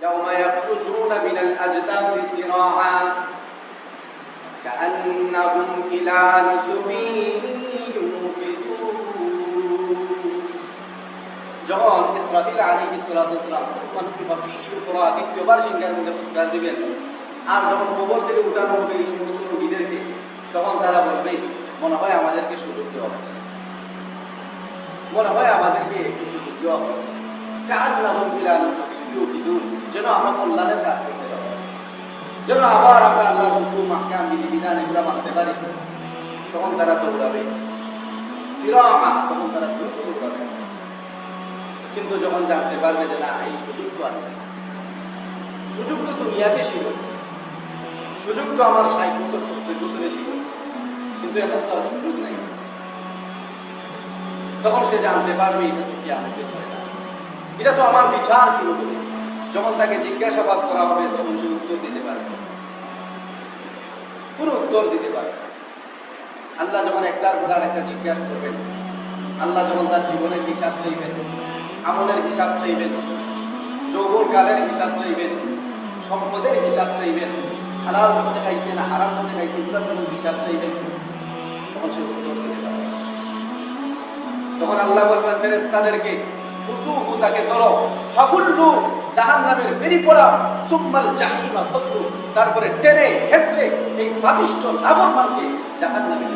ইয়াউমা ইয়াখরুজুনা মিনাল আজদাসি সিরাআ কাআন্নাহুম ইলা নুসুবিন ইউফিদুন। যখন ইসরাফিল আলাইহিস সালাতু ওয়াস সালাম দ্বিতীয়বার সিংহার মধ্যে ফুৎকার দিবেন, আর যখন কবর থেকে উঠানো হবে এই সমস্ত রোগীদেরকে, তখন তারা বলবে মনে হয় আমাদেরকে সুযোগ দেওয়া হয়েছে, মনে হয় আমাদেরকে একটু সুযোগ দেওয়া হয়েছে, যেন আমরা কল্যাণের কাজ করতে পারি, যেন আবার আমরা আল্লাহর হুকুম আহকাম বিধিবিধান এগুলো মানতে পারি। তখন তারা দৌড়াবে সিরাআ, তখন তারা দ্রুত দৌড়াবে। কিন্তু যখন জানতে পারবে যে না, এই সুযোগ তো আর নেই, সুযোগ তো দুনিয়াতে ছিল, সুযোগ তো আমার 60 বছর 70 বছরে ছিল, কিন্তু এখন তো আর সুযোগ নাই, তখন সে জানতে পারবে এটা তো কিয়ামতের ময়দান, এটা তো আমার বিচার শুরু হবে। যখন তাকে জিজ্ঞাসাবাদ করা হবে তখন সে উত্তর দিতে পারবে, কোন উত্তর দিতে পারবে। আল্লাহ যখন একটার পর আর একটা জিজ্ঞাসা করবেন, আল্লাহ যখন তার জীবনের হিসাব চাইবেন, আমলের হিসাব চাইবেন, যৌবনকালের হিসাব চাইবেন, সম্পদের হিসাব চাইবেন, হালাল পথে খাইছে না হারাম পথে খাইছে এগুলোর জন্য হিসাব চাইবেন, তখন সে উত্তর দিতে পারবে। তখন আল্লাহ বলবেন ফেরেশতাদেরকে, ফুতুহু, তাকে ধরো, ফাকুল্লু, জাহান্নামের বেরি পড়া, সুম্মাল জাহিমা সল্লু, তারপরে টেনে হেঁচড়ে এই পাপিষ্ঠ নাফরমানকে জাহান্নামে